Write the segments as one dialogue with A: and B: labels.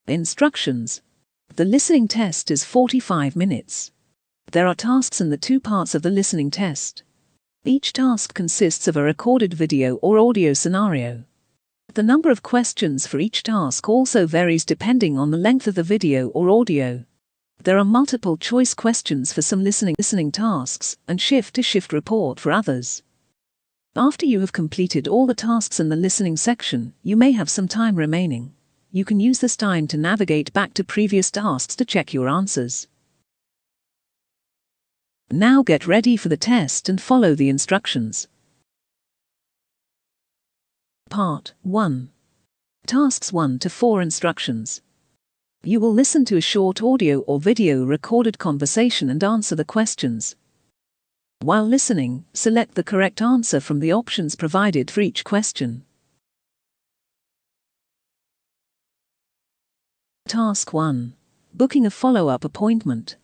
A: Instructions. The listening test is 45 minutes. There are tasks in the two parts of the listening test. Each task consists of a recorded video or audio scenario. The number of questions for each task also varies depending on the length of the video or audio. There are multiple choice questions for some listening tasks and shift-to-shift report for others. After you have completed all the tasks in the listening section, you may have some time remaining. You can use this time to navigate back to previous tasks to check your answers. Now get ready for the test and follow the instructions. Part 1. Tasks 1 to 4 instructions. You will listen to a short audio or video recorded conversation and answer the questions. While listening, select the correct answer from the options provided for each question. Task 1. Booking a follow-up appointment.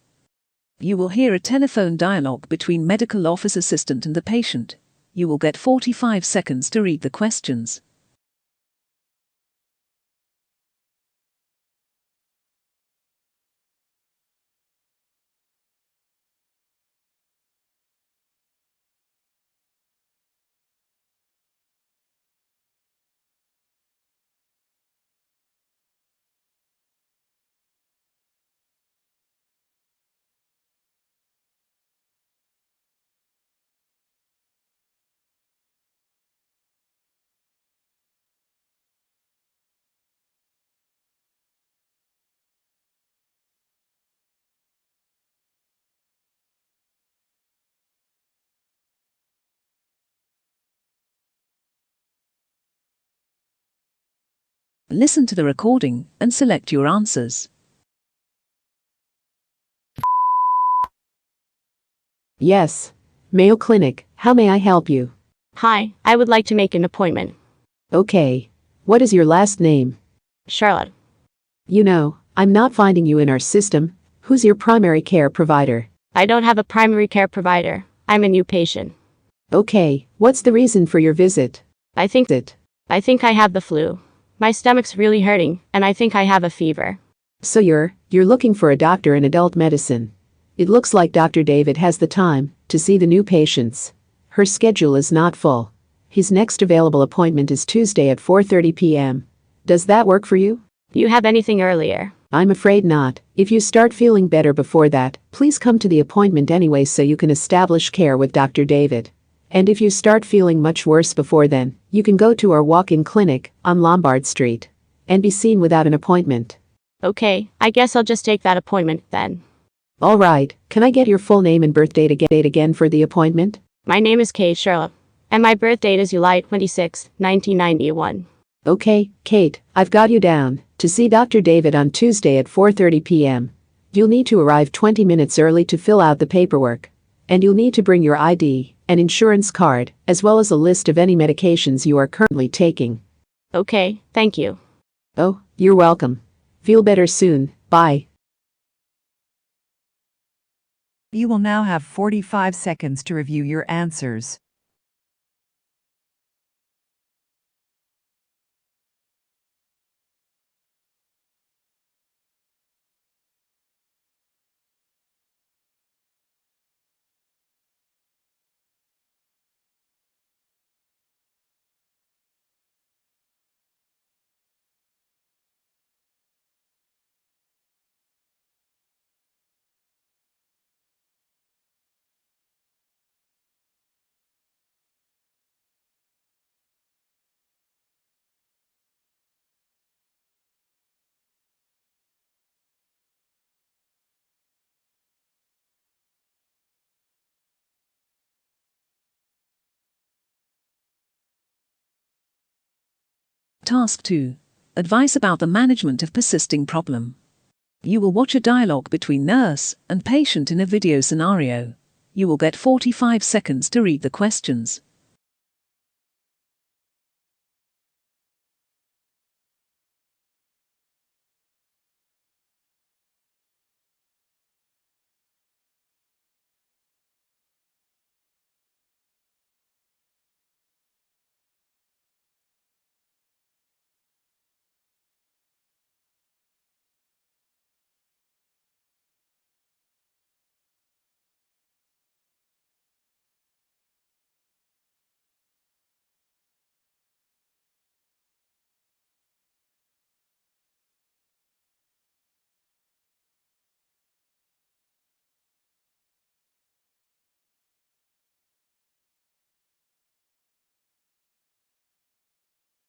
A: You will hear a telephone dialogue between medical office assistant and the patient. You will get 45 seconds to read the questions. Listen to the recording and select your answers.
B: Yes. Mayo Clinic, how may I help you?
C: Hi, I would like to make an appointment.
B: Okay. What is your last name?
C: Charlotte.
B: You know, I'm not finding you in our system. Who's your primary care provider?
C: I don't have a primary care provider. I'm a new patient.
B: Okay, what's the reason for your visit?
C: I think I have the flu. My stomach's really hurting, and I think I have a fever.
B: So you're looking for a doctor in adult medicine. It looks like Dr. David has the time to see the new patients. Her schedule is not full. His next available appointment is Tuesday at 4:30 p.m. Does that work for you?
C: Do you have anything earlier?
B: I'm afraid not. If you start feeling better before that, please come to the appointment anyway so you can establish care with Dr. David. And if you start feeling much worse before then, you can go to our walk-in clinic on Lombard Street and be seen without an appointment.
C: Okay, I guess I'll just take that appointment then.
B: All right, can I get your full name and birth date again for the appointment?
C: My name is Kate Charlotte, and my birth date is July 26, 1991.
B: Okay, Kate, I've got you down to see Dr. David on Tuesday at 4:30 p.m. You'll need to arrive 20 minutes early to fill out the paperwork. And you'll need to bring your ID, an insurance card, as well as a list of any medications you are currently taking.
C: Okay, thank you.
B: Oh, you're welcome. Feel better soon. Bye.
D: You will now have 45 seconds to review your answers.
A: Task 2. Advice about the management of persisting problem. You will watch a dialogue between nurse and patient in a video scenario. You will get 45 seconds to read the questions.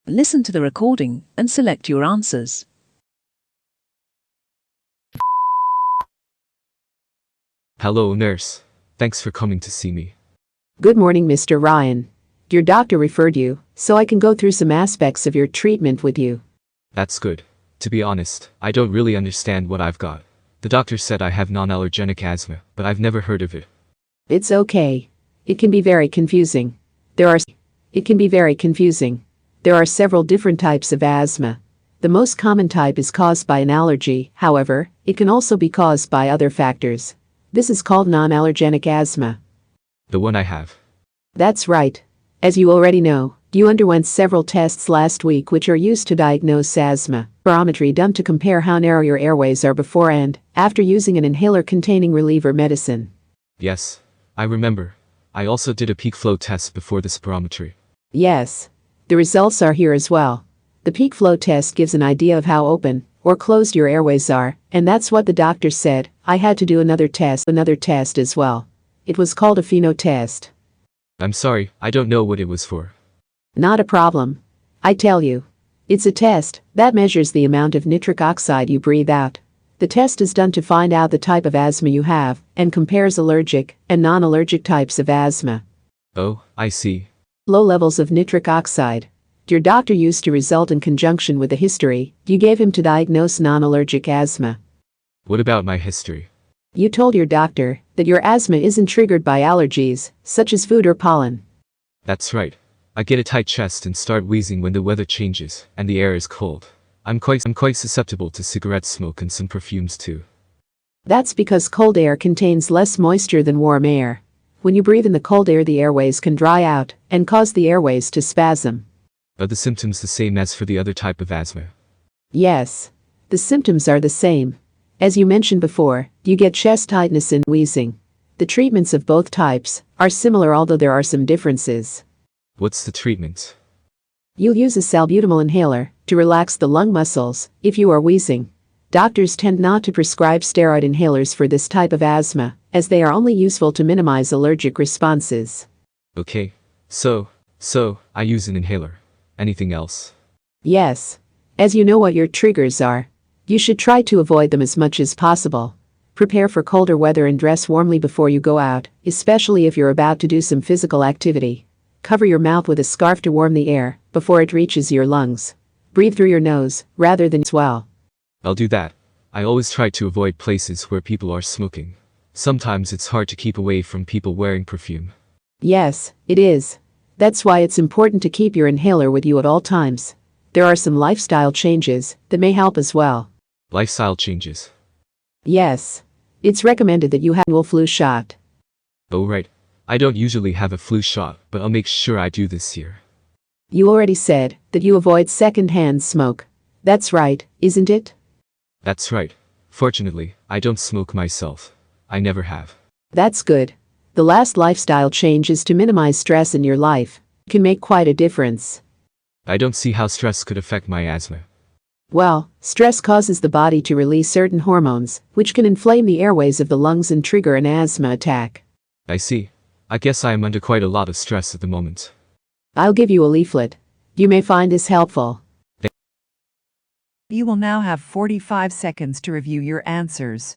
A: Listen to the recording and select your answers.
E: Hello, nurse. Thanks for coming to see me.
B: Good morning, Mr. Ryan. Your doctor referred you, so I can go through some aspects of your treatment with you.
E: That's good. To be honest, I don't really understand what I've got. The doctor said I have non-allergenic asthma, but I've never heard of it.
B: It's okay. It can be very confusing. There are several different types of asthma. The most common type is caused by an allergy, however, it can also be caused by other factors. This is called non-allergenic asthma.
E: The one I have.
B: That's right. As you already know, you underwent several tests last week which are used to diagnose asthma. Spirometry done to compare how narrow your airways are before and after using an inhaler containing reliever medicine.
E: Yes, I remember. I also did a peak flow test before the spirometry.
B: Yes. The results are here as well. The peak flow test gives an idea of how open or closed your airways are, and that's what the doctor said. I had to do another test as well. It was called a pheno test.
E: I'm sorry, I don't know what it was for.
B: Not a problem. I tell you. It's a test that measures the amount of nitric oxide you breathe out. The test is done to find out the type of asthma you have and compares allergic and non-allergic types of asthma.
E: Oh, I see.
B: Low levels of nitric oxide. Your doctor used to result in conjunction with the history you gave him to diagnose non-allergic asthma.
E: What about my history?
B: You told your doctor that your asthma isn't triggered by allergies, such as food or pollen.
E: That's right. I get a tight chest and start wheezing when the weather changes and the air is cold. I'm quite susceptible to cigarette smoke and some perfumes too.
B: That's because cold air contains less moisture than warm air. When you breathe in the cold air, the airways can dry out and cause the airways to spasm.
E: Are the symptoms the same as for the other type of asthma?
B: Yes. The symptoms are the same. As you mentioned before, you get chest tightness and wheezing. The treatments of both types are similar, although there are some differences.
E: What's the treatment?
B: You'll use a salbutamol inhaler to relax the lung muscles if you are wheezing. Doctors tend not to prescribe steroid inhalers for this type of asthma, as they are only useful to minimize allergic responses.
E: Okay. So, I use an inhaler. Anything else?
B: Yes. As you know what your triggers are, you should try to avoid them as much as possible. Prepare for colder weather and dress warmly before you go out, especially if you're about to do some physical activity. Cover your mouth with a scarf to warm the air before it reaches your lungs. Breathe through your nose rather than swell.
E: I'll do that. I always try to avoid places where people are smoking. Sometimes it's hard to keep away from people wearing perfume.
B: Yes, it is. That's why it's important to keep your inhaler with you at all times. There are some lifestyle changes that may help as well.
E: Lifestyle changes.
B: Yes. It's recommended that you have a flu shot.
E: Oh right. I don't usually have a flu shot, but I'll make sure I do this year.
B: You already said that you avoid second-hand smoke. That's right, isn't it?
E: That's right. Fortunately, I don't smoke myself. I never have.
B: That's good. The last lifestyle change is to minimize stress in your life. It can make quite a difference.
E: I don't see how stress could affect my asthma.
B: Well, stress causes the body to release certain hormones, which can inflame the airways of the lungs and trigger an asthma attack.
E: I see. I guess I am under quite a lot of stress at the moment.
B: I'll give you a leaflet. You may find this helpful.
D: You will now have 45 seconds to review your answers.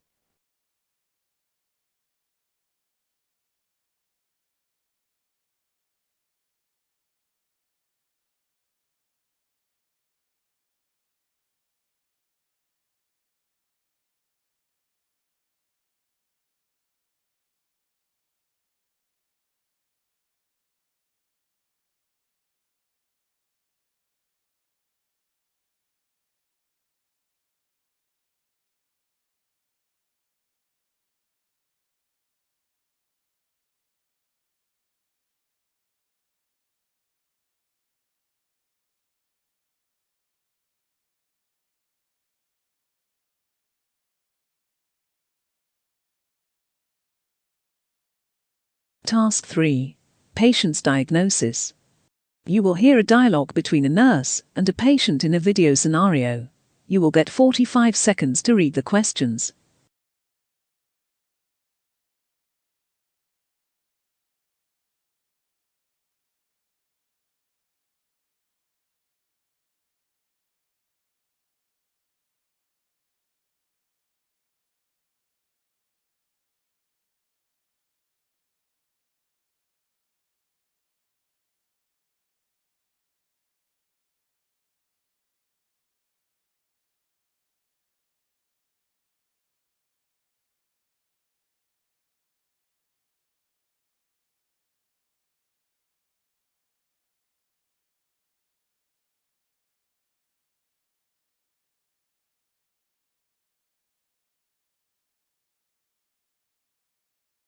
A: Task 3. Patient's diagnosis. You will hear a dialogue between a nurse and a patient in a video scenario. You will get 45 seconds to read the questions.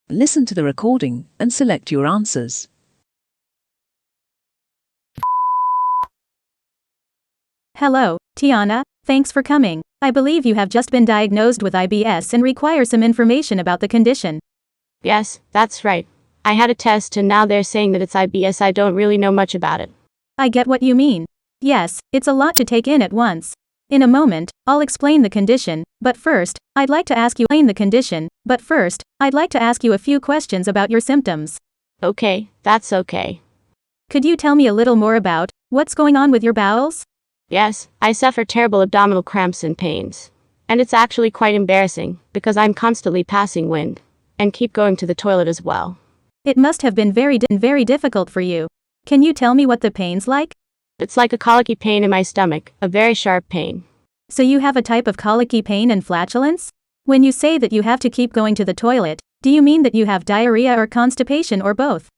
A: Listen to the recording and select your answers.
F: Hello, Tiana, thanks for coming. I believe you have just been diagnosed with IBS and require some information about the condition.
C: Yes, that's right. I had a test and now they're saying that it's IBS. I don't really know much about it.
F: I get what you mean. Yes, it's a lot to take in at once. In a moment, I'll explain the condition, but first, I'd like to ask you a few questions about your symptoms.
C: Okay, that's okay.
F: Could you tell me a little more about what's going on with your bowels?
C: Yes, I suffer terrible abdominal cramps and pains. And it's actually quite embarrassing, because I'm constantly passing wind. And keep going to the toilet as well.
F: It must have been very difficult for you. Can you tell me what the pain's like?
C: It's like a colicky pain in my stomach, a very sharp pain.
F: So you have a type of colicky pain and flatulence? When you say that you have to keep going to the toilet, do you mean that you have diarrhea or constipation or both?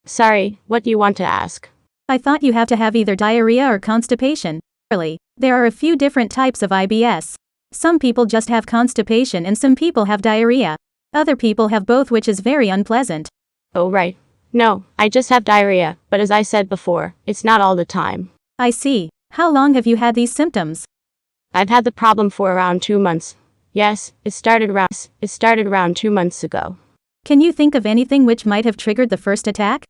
C: Sorry, what do you want to ask?
F: I thought you have to have either diarrhea or constipation. Really, there are a few different types of IBS. Some people just have constipation and some people have diarrhea. Other people have both, which is very unpleasant.
C: Oh right. No, I just have diarrhea, but as I said before, it's not all the time.
F: I see. How long have you had these symptoms?
C: I've had the problem for around 2 months. Yes, it started around 2 months ago.
F: Can you think of anything which might have triggered the first attack?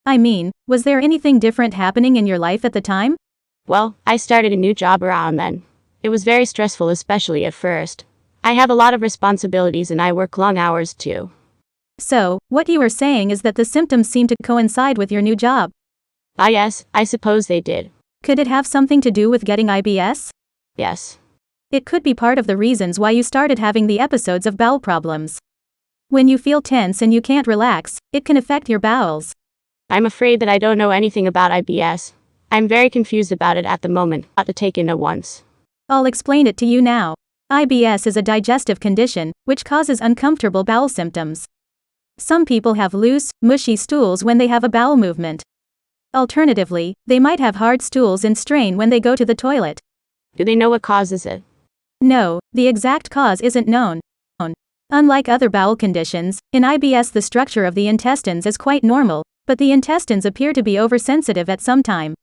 F: I mean, was there anything different happening in your life at the time?
C: Well, I started a new job around then. It was very stressful, especially at first. I have a lot of responsibilities and I work long hours too.
F: So, what you are saying is that the symptoms seem to coincide with your new job.
C: Ah yes, I suppose they did.
F: Could it have something to do with getting IBS?
C: Yes.
F: It could be part of the reasons why you started having the episodes of bowel problems. When you feel tense and you can't relax, it can affect your bowels.
C: I'm afraid that I don't know anything about IBS. I'm very confused about it at the moment, not to take in at once.
F: I'll explain it to you now. IBS is a digestive condition, which causes uncomfortable bowel symptoms. Some people have loose, mushy stools when they have a bowel movement. Alternatively, they might have hard stools and strain when they go to the toilet.
C: Do they know what causes it?
F: No, the exact cause isn't known. Unlike other bowel conditions, in IBS the structure of the intestines is quite normal, but the intestines appear to be oversensitive at some time.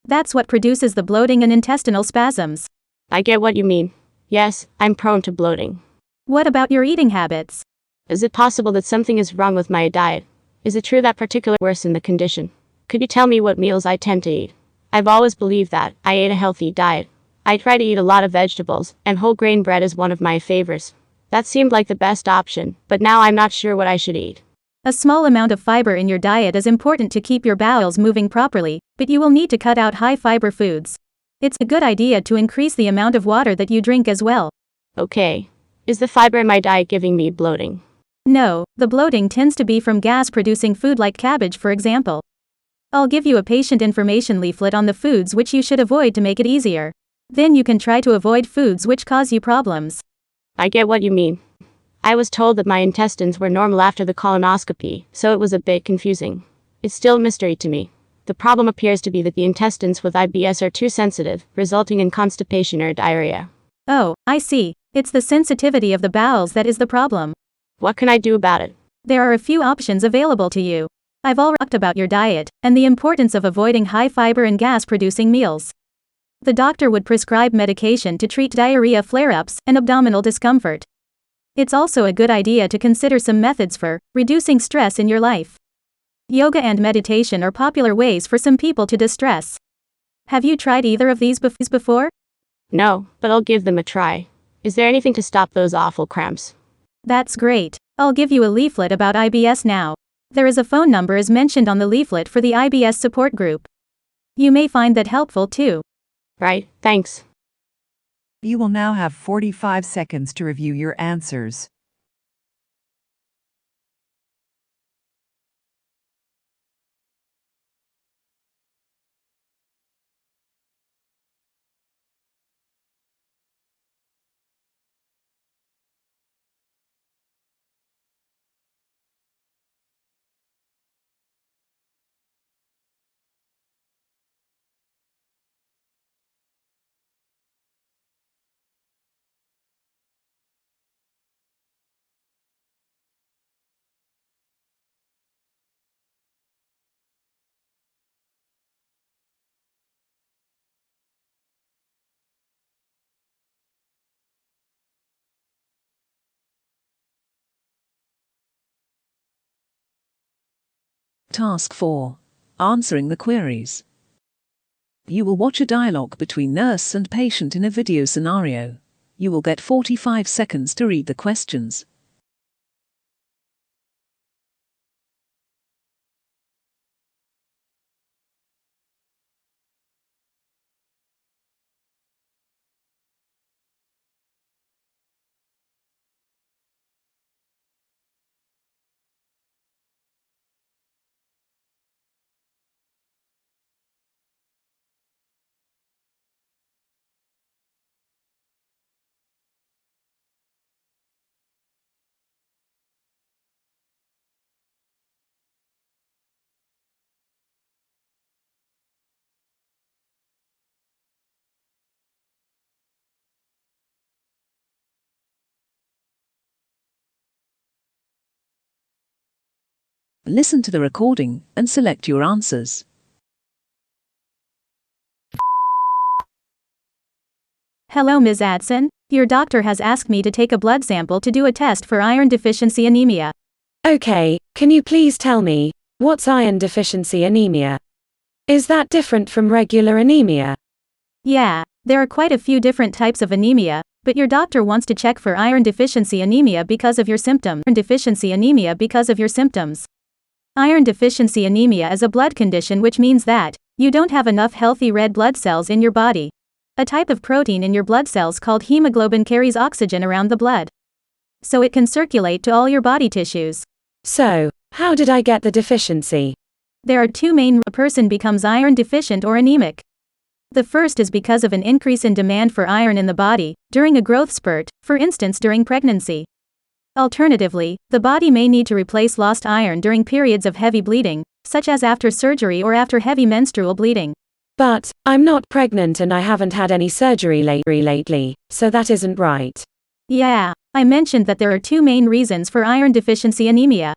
F: That's what produces the bloating and intestinal spasms.
C: I get what you mean. Yes, I'm prone to bloating.
F: What about your eating habits?
C: Is it possible that something is wrong with my diet? Is it true that particular worsen the condition? Could you tell me what meals I tend to eat? I've always believed that I ate a healthy diet. I try to eat a lot of vegetables, and whole grain bread is one of my favorites. That seemed like the best option, but now I'm not sure what I should eat.
F: A small amount of fiber in your diet is important to keep your bowels moving properly, but you will need to cut out high fiber foods. It's a good idea to increase the amount of water that you drink as well.
C: Okay. Is the fiber in my diet giving me bloating?
F: No, the bloating tends to be from gas-producing food like cabbage, for example. I'll give you a patient information leaflet on the foods which you should avoid to make it easier. Then you can try to avoid foods which cause you problems.
C: I get what you mean. I was told that my intestines were normal after the colonoscopy, so it was a bit confusing. It's still a mystery to me. The problem appears to be that the intestines with IBS are too sensitive, resulting in constipation or diarrhea.
F: Oh, I see. It's the sensitivity of the bowels that is the problem.
C: What can I do about it?
F: There are a few options available to you. I've already talked about your diet, and the importance of avoiding high fiber and gas-producing meals. The doctor would prescribe medication to treat diarrhea flare-ups and abdominal discomfort. It's also a good idea to consider some methods for reducing stress in your life. Yoga and meditation are popular ways for some people to distress. Have you tried either of these before?
C: No, but I'll give them a try. Is there anything to stop those awful cramps?
F: That's great. I'll give you a leaflet about IBS now. There is a phone number as mentioned on the leaflet for the IBS support group. You may find that helpful too.
C: Right, thanks.
D: You will now have 45 seconds to review your answers.
A: Task 4. Answering the queries. You will watch a dialogue between nurse and patient in a video scenario. You will get 45 seconds to read the questions. Listen to the recording and select your answers.
F: Hello, Ms. Adson. Your doctor has asked me to take a blood sample to do a test for iron deficiency anemia.
G: Okay, can you please tell me, what's iron deficiency anemia? Is that different from regular anemia?
F: Yeah, there are quite a few different types of anemia, but your doctor wants to check for iron deficiency anemia because of your symptoms. Iron deficiency anemia because of your symptoms. Iron deficiency anemia is a blood condition, which means that you don't have enough healthy red blood cells in your body. A type of protein in your blood cells called hemoglobin carries oxygen around the blood, so it can circulate to all your body tissues.
G: So, how did I get the deficiency?
F: There are two main reasons a person becomes iron deficient or anemic. The first is because of an increase in demand for iron in the body during a growth spurt, for instance during pregnancy. Alternatively, the body may need to replace lost iron during periods of heavy bleeding, such as after surgery or after heavy menstrual bleeding.
G: But, I'm not pregnant and I haven't had any surgery lately, so that isn't right.
F: Yeah, I mentioned that there are two main reasons for iron deficiency anemia.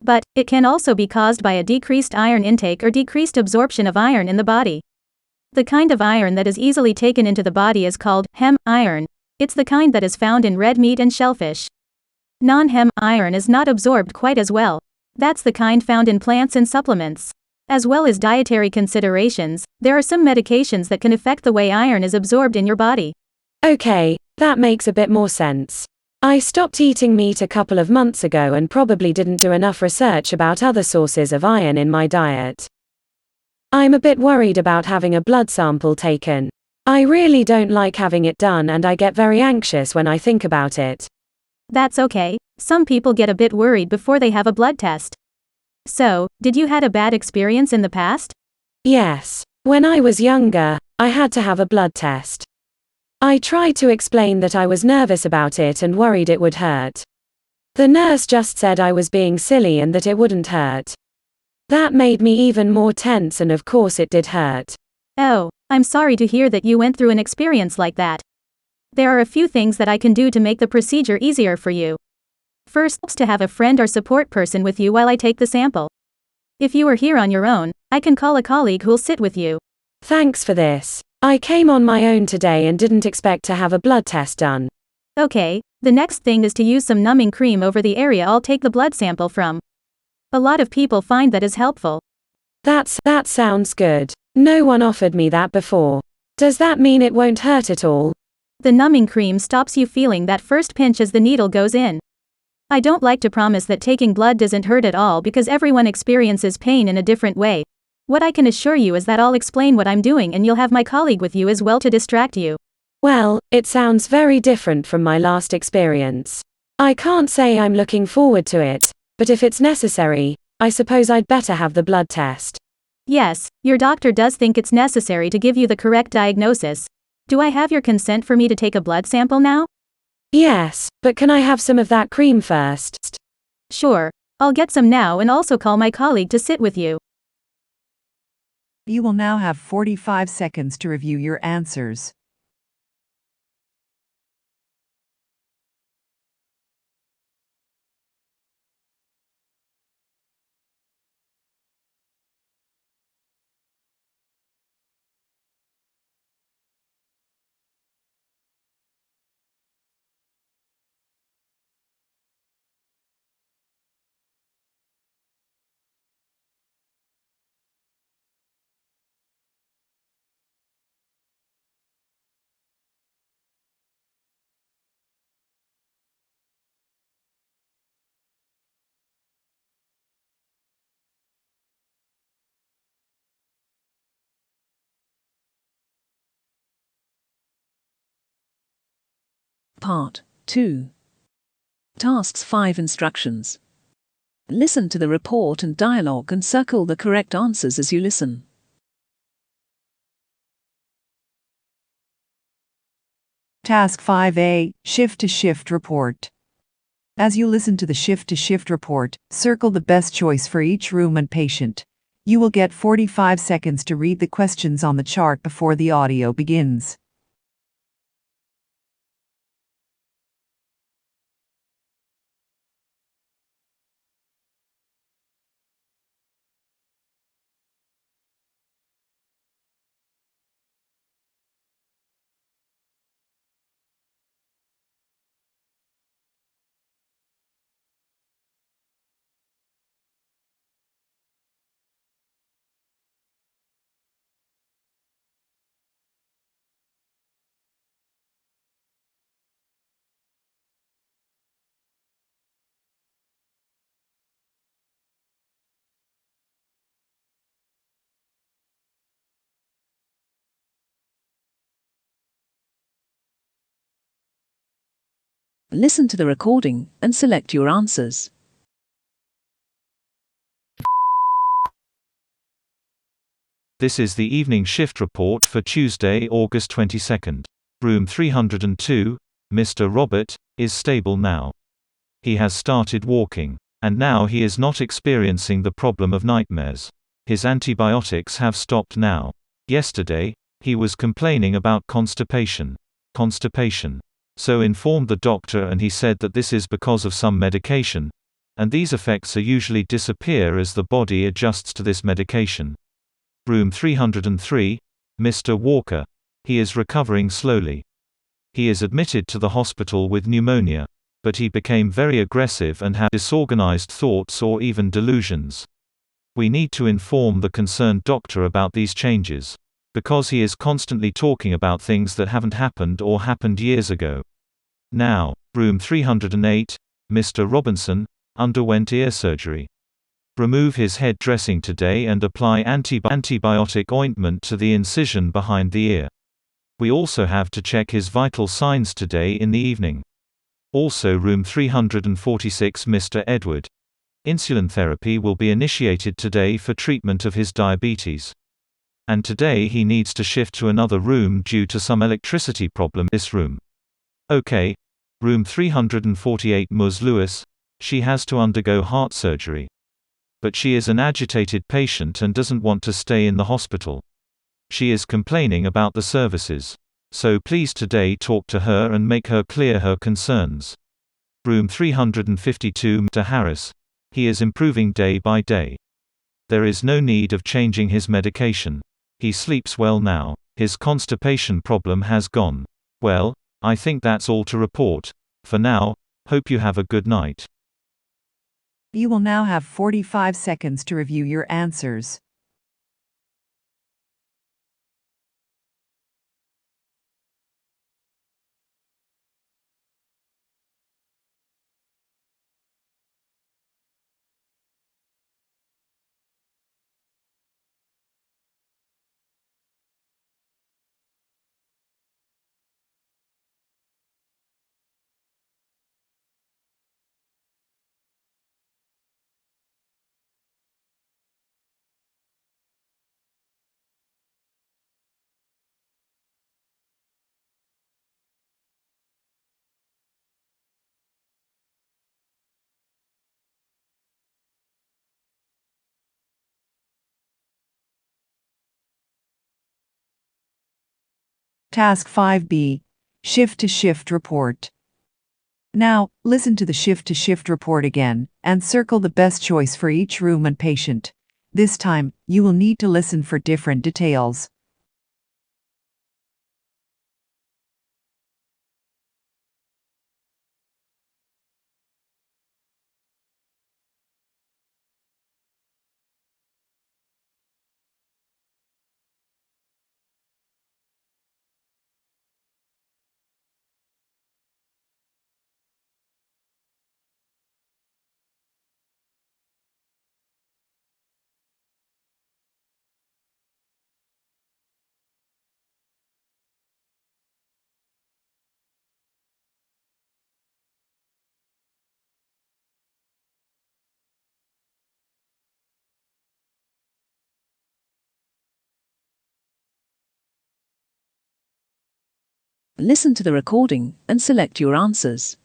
F: But, it can also be caused by a decreased iron intake or decreased absorption of iron in the body. The kind of iron that is easily taken into the body is called Hem iron. It's the kind that is found in red meat and shellfish. Non-Hem iron is not absorbed quite as well. That's the kind found in plants and supplements. As well as dietary considerations, there are some medications that can affect the way iron is absorbed in your body.
G: Okay, that makes a bit more sense. I stopped eating meat a couple of months ago and probably didn't do enough research about other sources of iron in my diet. I'm a bit worried about having a blood sample taken. I really don't like having it done and I get very anxious when I think about it.
F: That's okay. Some people get a bit worried before they have a blood test. So, did you had a bad experience in the past?
G: Yes. When I was younger, I had to have a blood test. I tried to explain that I was nervous about it and worried it would hurt. The nurse just said I was being silly and that it wouldn't hurt. That made me even more tense and of course it did hurt.
F: Oh, I'm sorry to hear that you went through an experience like that. There are a few things that I can do to make the procedure easier for you. First, to have a friend or support person with you while I take the sample. If you are here on your own, I can call a colleague who'll sit with you.
G: Thanks for this. I came on my own today and didn't expect to have a blood test done.
F: Okay, the next thing is to use some numbing cream over the area I'll take the blood sample from. A lot of people find that is helpful.
G: That sounds good. No one offered me that before. Does that mean it won't hurt at all?
F: The numbing cream stops you feeling that first pinch as the needle goes in. I don't like to promise that taking blood doesn't hurt at all because everyone experiences pain in a different way. What I can assure you is that I'll explain what I'm doing and you'll have my colleague with you as well to distract you.
G: Well, it sounds very different from my last experience. I can't say I'm looking forward to it, but if it's necessary, I suppose I'd better have the blood test.
F: Yes, your doctor does think it's necessary to give you the correct diagnosis. Do I have your consent for me to take a blood sample now?
G: Yes, but can I have some of that cream first?
F: Sure, I'll get some now and also call my colleague to sit with you.
D: You will now have 45 seconds to review your answers.
A: Part 2. Tasks 5 Instructions. Listen to the report and dialogue and circle the correct answers as you listen.
D: Task 5A, Shift-to-Shift Report. As you listen to the shift-to-shift report, circle the best choice for each room and patient. You will get 45 seconds to read the questions on the chart before the audio begins.
A: Listen to the recording and select your answers.
H: This is the evening shift report for Tuesday, August 22nd. Room 302, Mr. Robert, is stable now. He has started walking. And now he is not experiencing the problem of nightmares. His antibiotics have stopped now. Yesterday, he was complaining about constipation. So informed the doctor and he said that this is because of some medication. And these effects are usually disappear as the body adjusts to this medication. Room 303, Mr. Walker. He is recovering slowly. He is admitted to the hospital with pneumonia. But he became very aggressive and had disorganized thoughts or even delusions. We need to inform the concerned doctor about these changes. Because he is constantly talking about things that haven't happened or happened years ago. Now, room 308, Mr. Robinson, underwent ear surgery. Remove his head dressing today and apply antibiotic ointment to the incision behind the ear. We also have to check his vital signs today in the evening. Also room 346 Mr. Edward. Insulin therapy will be initiated today for treatment of his diabetes. And today he needs to shift to another room due to some electricity problem in this room. Okay. Room 348 Ms. Lewis. She has to undergo heart surgery. But she is an agitated patient and doesn't want to stay in the hospital. She is complaining about the services. So please today talk to her and make her clear her concerns. Room 352 Mr. Harris. He is improving day by day. There is no need of changing his medication. He sleeps well now. His constipation problem has gone. Well, I think that's all to report. For now, hope you have a good night.
D: You will now have 45 seconds to review your answers. Task 5B, Shift-to-Shift Report. Now, listen to the shift-to-shift report again, and circle the best choice for each room and patient. This time, you will need to listen for different details.
A: Listen to the recording and select your answers.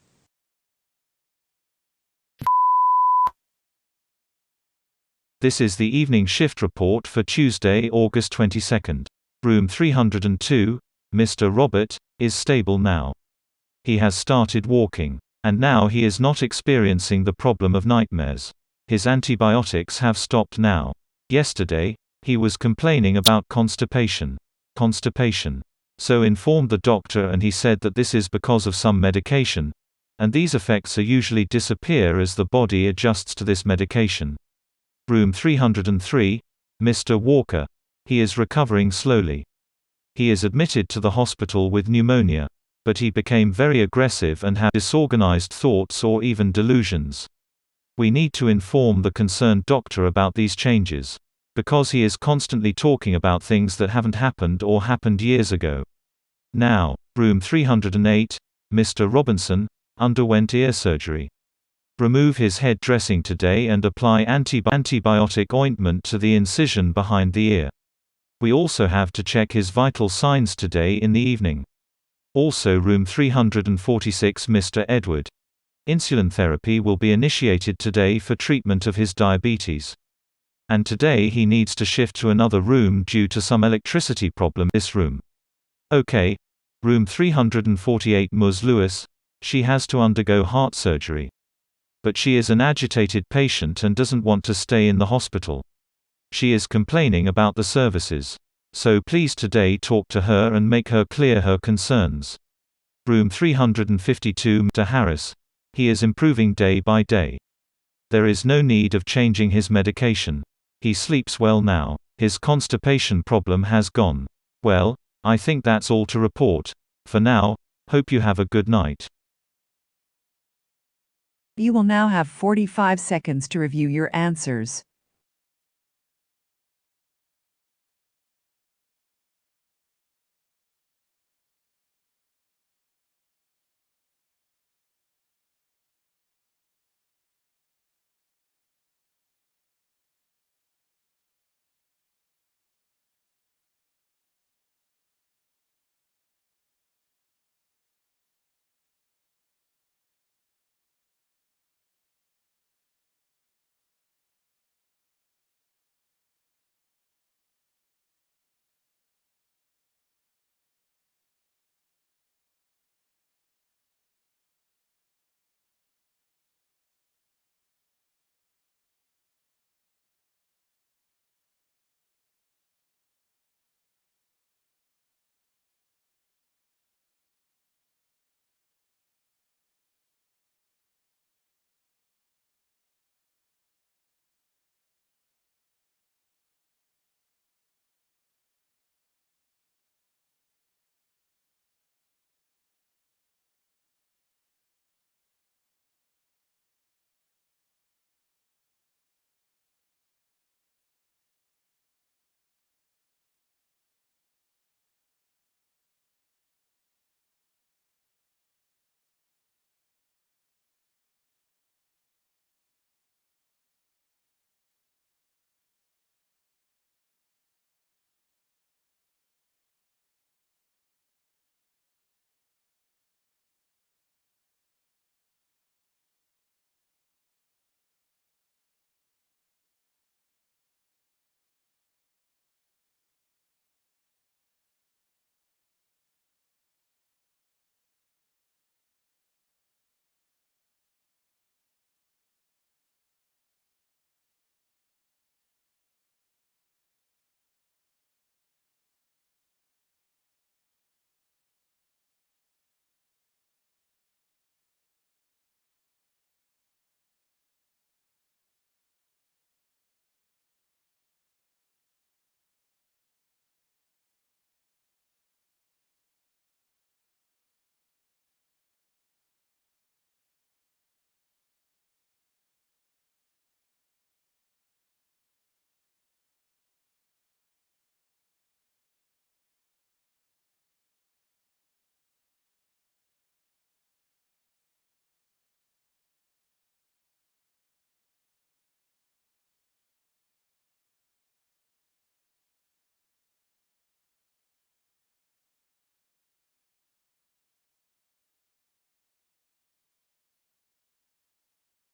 H: This is the evening shift report for Tuesday, August 22nd. Room 302, Mr. Robert, is stable now. He has started walking. And now he is not experiencing the problem of nightmares. His antibiotics have stopped now. Yesterday, he was complaining about constipation. So informed the doctor, and he said that this is because of some medication, and these effects are usually disappear as the body adjusts to this medication. Room 303, Mr. Walker. He is recovering slowly. He is admitted to the hospital with pneumonia, but he became very aggressive and had disorganized thoughts or even delusions. We need to inform the concerned doctor about these changes, because he is constantly talking about things that haven't happened or happened years ago. Now, room 308, Mr. Robinson, underwent ear surgery. Remove his head dressing today and apply antibiotic ointment to the incision behind the ear. We also have to check his vital signs today in the evening. Also room 346, Mr. Edward. Insulin therapy will be initiated today for treatment of his diabetes. And today he needs to shift to another room due to some electricity problem. This room. Okay. Room 348, Ms. Lewis. She has to undergo heart surgery. But she is an agitated patient and doesn't want to stay in the hospital. She is complaining about the services. So please today talk to her and make her clear her concerns. Room 352, Mr. Harris. He is improving day by day. There is no need of changing his medication. He sleeps well now. His constipation problem has gone. Well, I think that's all to report. For now, hope you have a good night.
D: You will now have 45 seconds to review your answers.